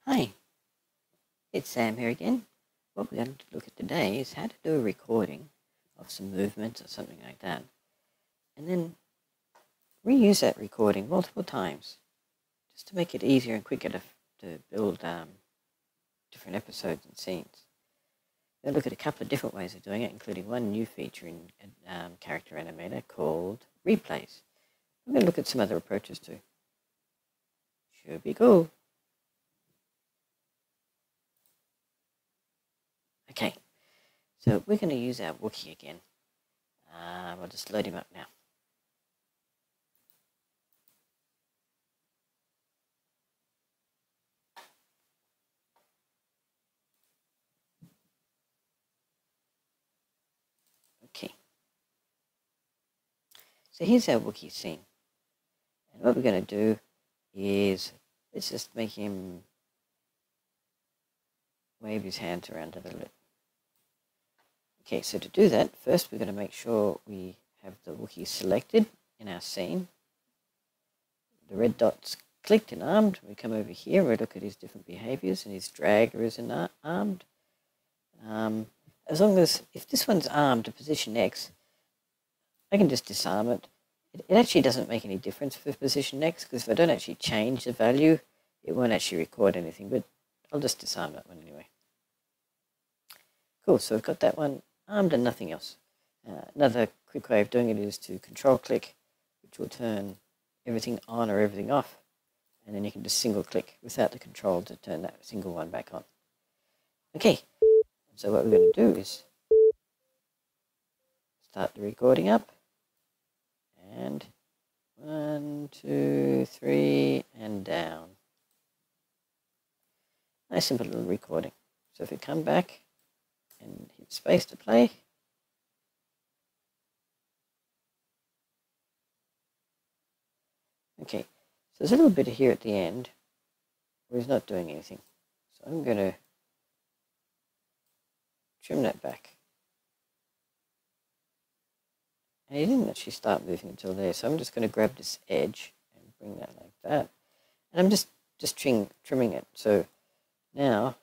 Hi, it's Sam here again. What we're going to look at today is how to do a recording of some movements or something like that, and then reuse that recording multiple times just to make it easier and quicker to build different episodes and scenes. We're going to look at a couple of different ways of doing it, including one new feature in Character Animator called replays. We're going to look at some other approaches too. Should be cool. Okay, so we're going to use our Wookie again. We'll just load him up now. Okay, so here's our Wookie scene. And what we're going to do is, let's just make him wave his hands around a little bit. Okay, so to do that, first we're going to make sure we have the Wookie selected in our scene. The red dot's clicked and armed. We come over here, we look at his different behaviors, and his dragger is armed. As long as, if this one's armed to position X, I can just disarm it. It actually doesn't make any difference for position X, because if I don't actually change the value, it won't actually record anything, but I'll just disarm that one anyway. Cool, so I've got that one armed and nothing else. Another quick way of doing it is to control click, which will turn everything on or everything off, and then you can just single click without the control to turn that single one back on. Okay, so what we're going to do is start the recording up, and 1, 2, 3, and down. Nice simple little recording. So if we come back and hit space to play, okay, so there's a little bit here at the end where he's not doing anything. So I'm going to trim that back. And he didn't actually start moving until there, so I'm just going to grab this edge and bring that like that. And I'm just trimming it. So now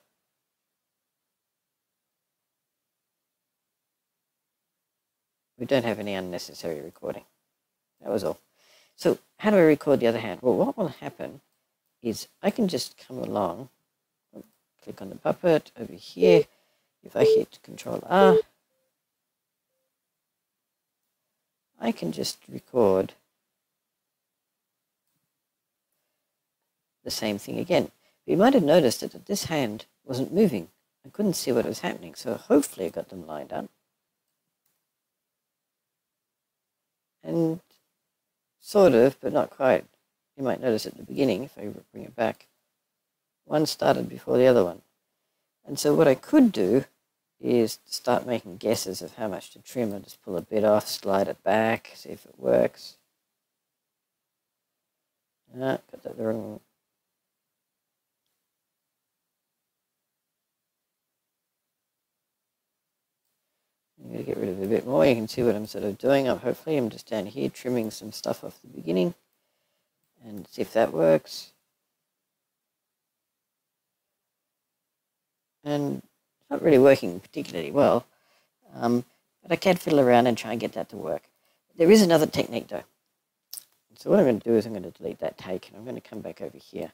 we don't have any unnecessary recording. That was all. So how do I record the other hand? Well, what will happen is I can just come along, click on the puppet over here. If I hit Control R, I can just record the same thing again. But you might have noticed that this hand wasn't moving. I couldn't see what was happening, so hopefully I got them lined up. And sort of, but not quite. You might notice at the beginning, if I bring it back, one started before the other one. And so what I could do is start making guesses of how much to trim. I'll just pull a bit off, slide it back, see if it works. Got that the wrong. I'm going to get rid of a bit more. You can see what I'm sort of doing. Hopefully I'm just down here trimming some stuff off the beginning and see if that works. And it's not really working particularly well, but I can fiddle around and try and get that to work. There is another technique though. So what I'm going to do is I'm going to delete that take, and I'm going to come back over here.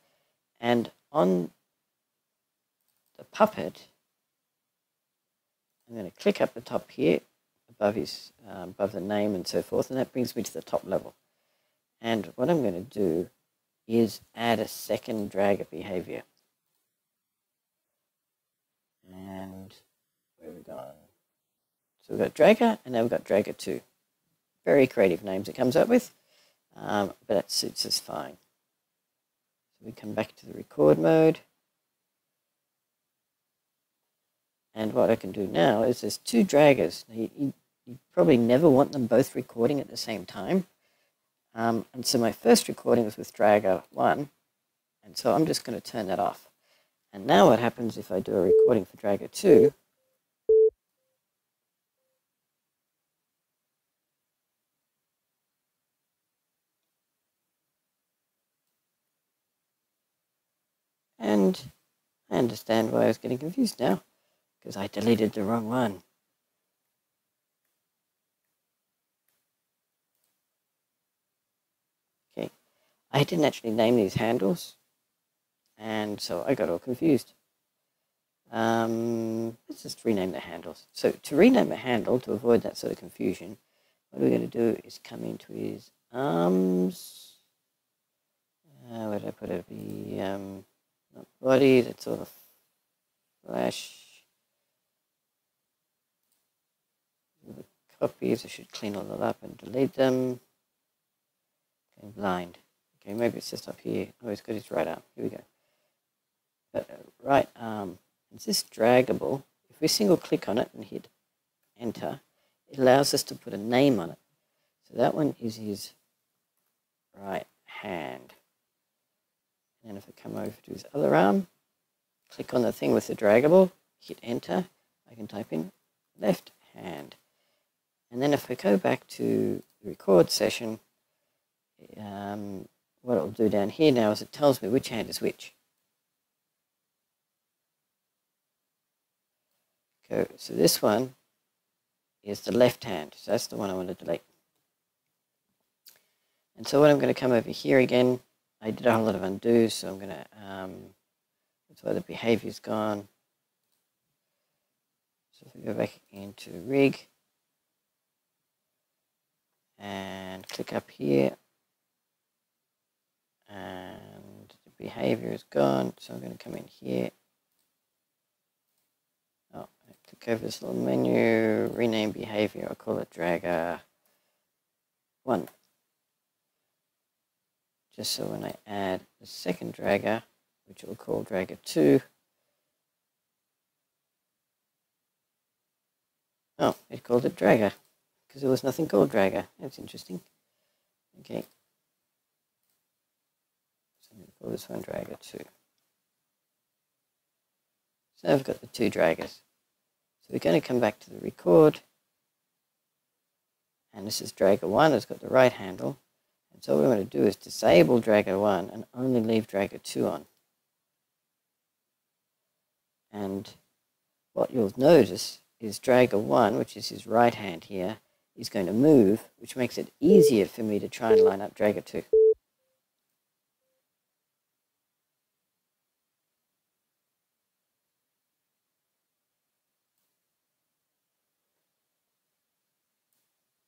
And on the puppet, I'm going to click up the top here, above his, above the name and so forth, and that brings me to the top level. And what I'm going to do is add a second dragger behavior. And where have we gone? So we've got dragger, and now we've got dragger 2. Very creative names it comes up with, but that suits us fine. So we come back to the record mode. And what I can do now is there's 2 draggers. You probably never want them both recording at the same time. And so my first recording was with dragger 1, and so I'm just going to turn that off. And now what happens if I do a recording for dragger 2? And I understand why I was getting confused now, because I deleted the wrong one. Okay, I didn't actually name these handles, and so I got all confused. Let's just rename the handles. So to rename a handle, to avoid that sort of confusion, what we're going to do is come into his arms. Where did I put it? Not body, that's all the flash. The copies, I should clean all that up and delete them. Okay, blind. Okay, maybe it's just up here. Oh, he's got his right arm. Here we go. But right arm. Is this draggable? If we single click on it and hit enter, it allows us to put a name on it. So that one is his right hand. And if I come over to his other arm, click on the thing with the draggable, hit enter, I can type in left hand. And then if I go back to the record session, what it will do down here now is it tells me which hand is which. So this one is the left hand. So that's the one I want to delete. And so when I'm going to come over here again, I did a whole lot of undo, so I'm going to, that's why the behavior's gone. So if we go back into rig and click up here, and the behavior is gone, so I'm going to come in here. Oh, click over this little menu, rename behavior, I'll call it dragger 1. Just so when I add the second dragger, which we'll call dragger 2, oh, it called it dragger, because there was nothing called dragger. That's interesting. Okay. So I'm going to call this one dragger 2. So I've got the 2 draggers. So we're going to come back to the record, and this is dragger 1, it's got the right handle. And so what we're going to do is disable dragger 1 and only leave dragger 2 on. And what you'll notice is dragger 1, which is his right hand here, is going to move, which makes it easier for me to try and line up dragger 2.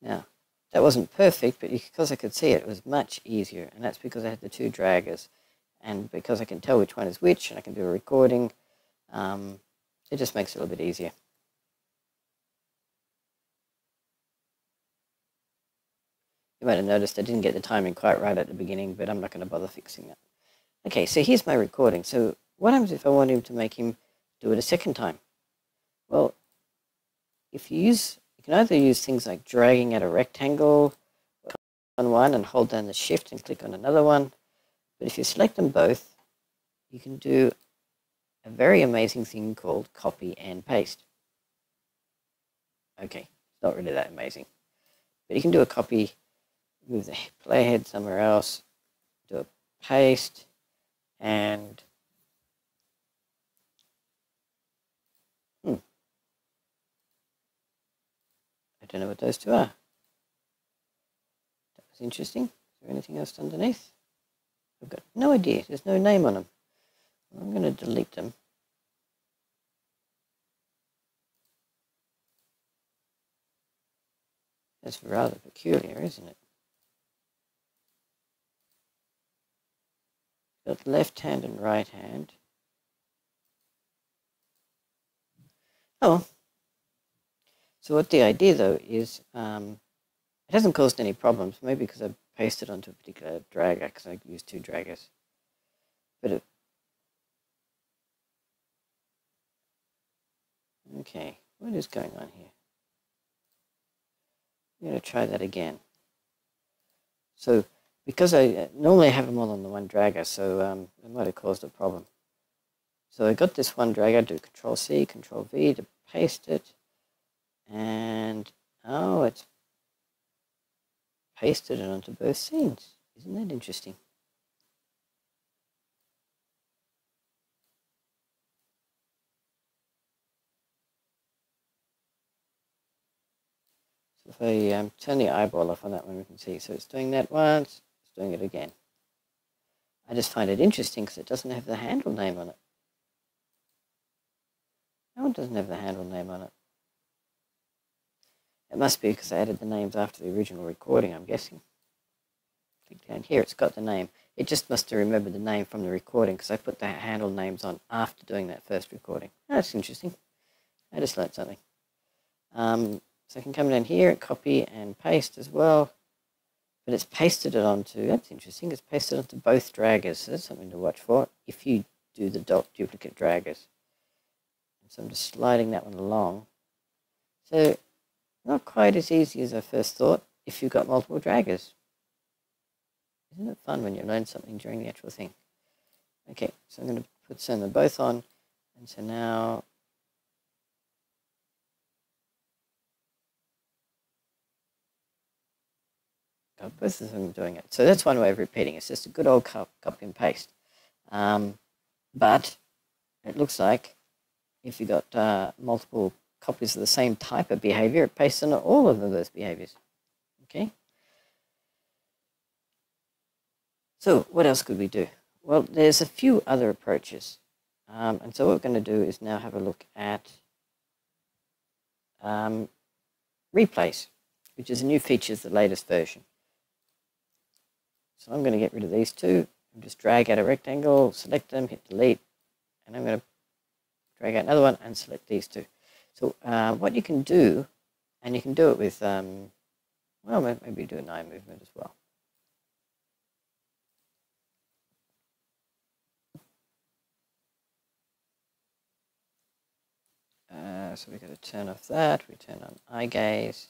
Now, that wasn't perfect, but because I could see it, it was much easier, and that's because I had the 2 draggers. And because I can tell which one is which, and I can do a recording, it just makes it a little bit easier. You might have noticed I didn't get the timing quite right at the beginning, but I'm not going to bother fixing that. Okay, so here's my recording. So what happens if I want him to make him do it a second time? Well, if you can either use things like dragging at a rectangle on one and hold down the shift and click on another one. But if you select them both, you can do a very amazing thing called copy and paste. Okay, it's not really that amazing. But you can do a copy, move the playhead somewhere else, do a paste, and I don't know what those two are. That was interesting. Is there anything else underneath? I've got no idea. There's no name on them. I'm going to delete them. That's rather peculiar, isn't it? Got left hand and right hand. Oh, so what the idea though is, it hasn't caused any problems. Maybe because I pasted onto a particular dragger, because I used 2 draggers. But okay, what is going on here? I'm going to try that again. So because I normally have them all on the one dragger, so it might have caused a problem. So I got this one dragger, do Control-C, Control-V to paste it, and oh, it's pasted it onto both scenes. Isn't that interesting? if I turn the eyeball off on that one, we can see. So it's doing that once, it's doing it again. I just find it interesting because it doesn't have the handle name on it. No, it doesn't have the handle name on it. It must be because I added the names after the original recording, I'm guessing. Click down here, it's got the name. It just must have remembered the name from the recording because I put the handle names on after doing that first recording. Oh, that's interesting. I just learned something. So I can come down here and copy and paste as well. But it's pasted it onto, that's interesting, it's pasted onto both draggers. So that's something to watch for if you do the duplicate draggers. So I'm just sliding that one along. So not quite as easy as I first thought if you've got multiple draggers. Isn't it fun when you learn something during the actual thing? Okay, so I'm going to send them both on. And so now both of them are doing it. So that's one way of repeating. It's just a good old copy and paste. But it looks like if you've got multiple copies of the same type of behavior, it pastes on all of those behaviors. Okay. So what else could we do? Well, there's a few other approaches. And so what we're going to do is now have a look at replays, which is a new feature of the latest version. So I'm going to get rid of these two. And just drag out a rectangle, select them, hit delete, and I'm going to drag out another one and select these two. So what you can do, and you can do it with, well, maybe do an eye movement as well. So we've got to turn off that, we turn on eye gaze.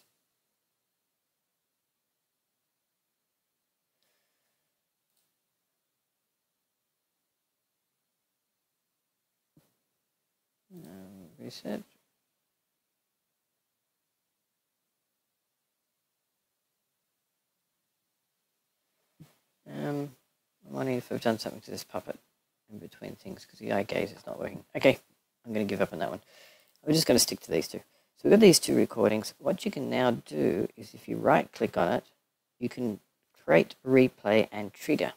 Reset. I'm wondering if I've done something to this puppet in between things because the eye gaze is not working. Okay, I'm going to give up on that one. We're just going to stick to these two. So we've got these two recordings. What you can now do is if you right click on it, you can create replay and trigger.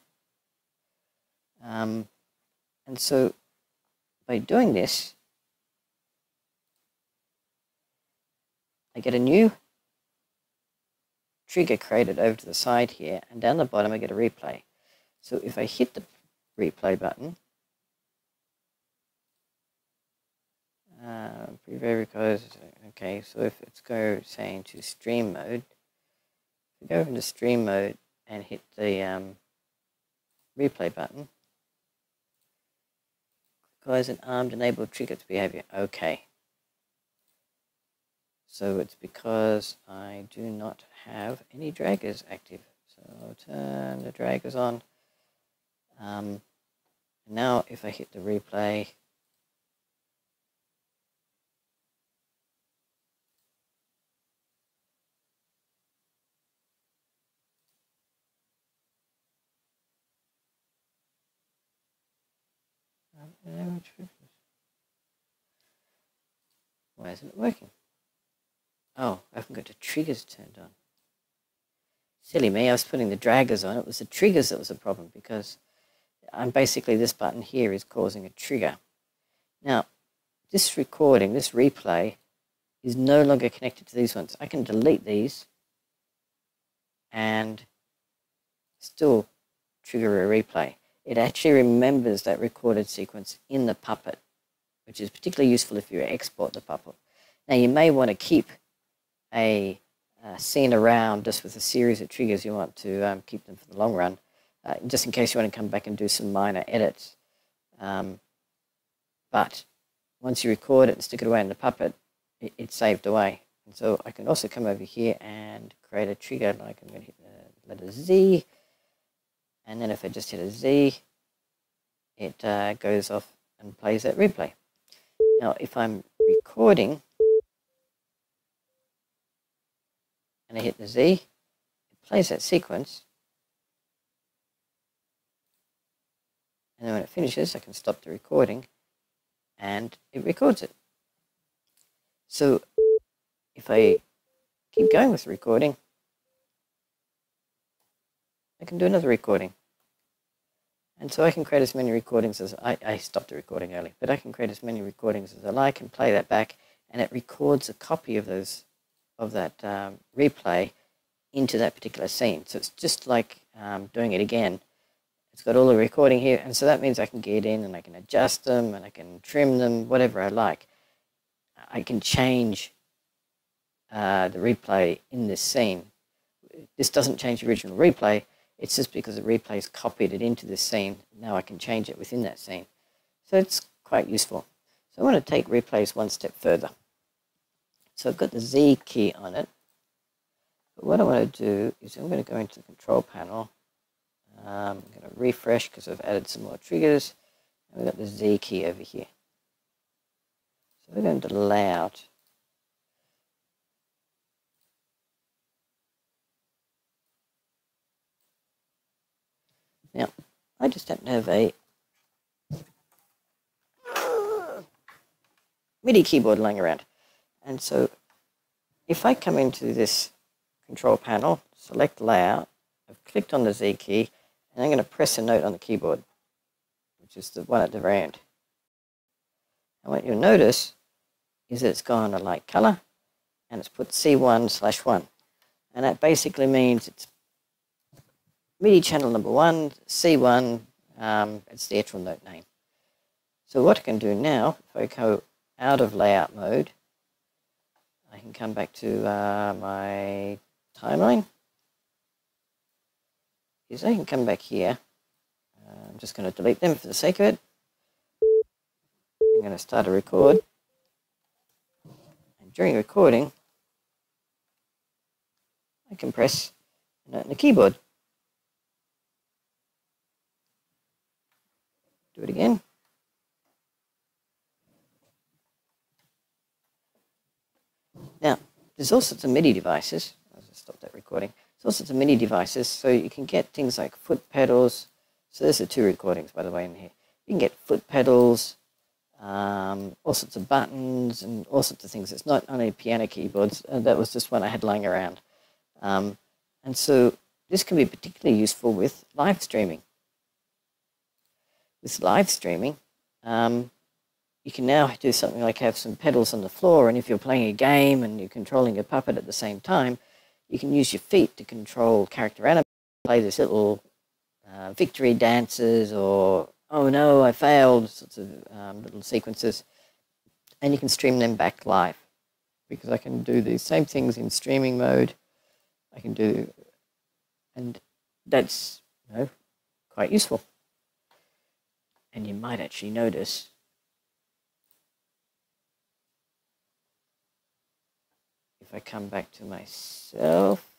And so by doing this, I get a new trigger created over to the side here, and down the bottom I get a replay. So if I hit the replay button, preview because, okay, so if it's go, say, into stream mode, if we go into stream mode and hit the replay button, requires an armed enabled trigger to behavior. Okay. So it's because I do not have any draggers active. So I'll turn the draggers on. Now if I hit the replay, why isn't it working? Oh, I haven't got the triggers turned on. Silly me, I was putting the draggers on. It was the triggers that was the problem because basically this button here is causing a trigger. Now, this recording, this replay, is no longer connected to these ones. I can delete these and still trigger a replay. It actually remembers that recorded sequence in the puppet, which is particularly useful if you export the puppet. Now, you may want to keep a scene around just with a series of triggers. You want to keep them for the long run, just in case you want to come back and do some minor edits. But once you record it and stick it away in the puppet, it's saved away. And so I can also come over here and create a trigger, like I'm going to hit the letter Z, and then if I just hit a Z, it goes off and plays that replay. Now, if I'm recording and I hit the Z, it plays that sequence, and then when it finishes, I can stop the recording, and it records it. So if I keep going with the recording, I can do another recording. And so I can create as many recordings as I stopped the recording early, but I can create as many recordings as I like and play that back, and it records a copy of that replay into that particular scene. So it's just like doing it again. It's got all the recording here, and so that means I can get in and I can adjust them and I can trim them, whatever I like. I can change the replay in this scene. This doesn't change the original replay. It's just because the replay's copied it into this scene. Now I can change it within that scene. So it's quite useful. So I want to take replays one step further. So I've got the Z key on it. But what I want to do is I'm going to go into the control panel. I'm going to refresh because I've added some more triggers. And we've got the Z key over here. So we're going to layout. Now, I just happen to have a MIDI keyboard lying around. And so if I come into this control panel, select layout, I've clicked on the Z key, and I'm going to press a note on the keyboard, which is the one at the very end. And what you'll notice is that it's gone a light color, and it's put C1/1. And that basically means it's MIDI channel number 1, C1, it's the actual note name. So what I can do now, if I go out of layout mode, I can come back to my timeline. Is I can come back here. I'm just going to delete them for the sake of it. I'm going to start a record. And during recording, I can press a note on the keyboard. Do it again. Now, there's all sorts of MIDI devices. I'll just stop that recording. There's all sorts of MIDI devices, so you can get things like foot pedals. So there's the 2 recordings, by the way, in here. You can get foot pedals, all sorts of buttons, and all sorts of things. It's not only piano keyboards. That was just one I had lying around. And so this can be particularly useful with live streaming. With live streaming, you can now do something like have some pedals on the floor, and if you're playing a game and you're controlling a puppet at the same time, you can use your feet to control character animation, play this little victory dances or, oh no, I failed, sorts of little sequences, and you can stream them back live, because I can do these same things in streaming mode. I can do, and that's, you know, quite useful. And you might actually notice if I come back to myself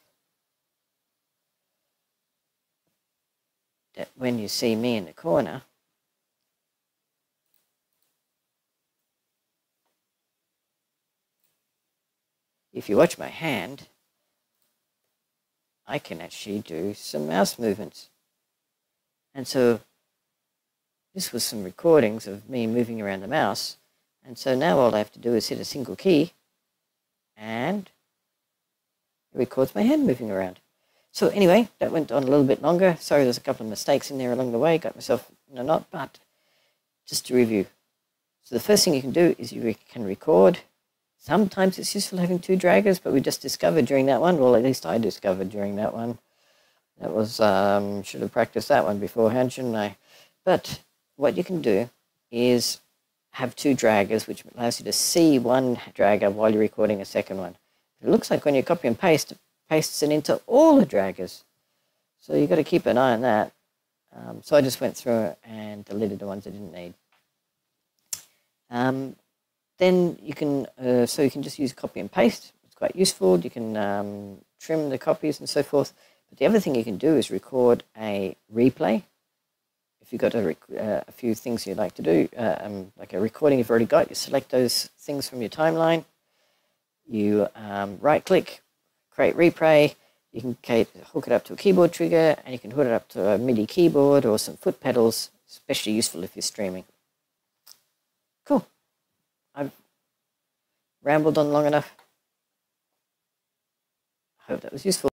that when you see me in the corner, if you watch my hand, I can actually do some mouse movements. And so this was some recordings of me moving around the mouse. And so now all I have to do is hit a single key and it records my hand moving around. So anyway, that went on a little bit longer. Sorry, there's a couple of mistakes in there along the way. Got myself in a knot, but just to review. So the first thing you can do is you can record. Sometimes it's useful having 2 draggers, but we just discovered during that one, well, at least I discovered during that one. That was, should have practiced that one beforehand, shouldn't I? But what you can do is have 2 draggers, which allows you to see one dragger while you're recording a second one. It looks like when you copy and paste, it pastes it into all the draggers. So you've got to keep an eye on that. So I just went through and deleted the ones I didn't need. Then you can, so you can just use copy and paste. It's quite useful. You can trim the copies and so forth. But the other thing you can do is record a replay. If you've got a few things you'd like to do, like a recording you've already got, you select those things from your timeline. You right-click, create replay. You can hook it up to a keyboard trigger, and you can hook it up to a MIDI keyboard or some foot pedals, especially useful if you're streaming. Cool. I've rambled on long enough. Hope that was useful.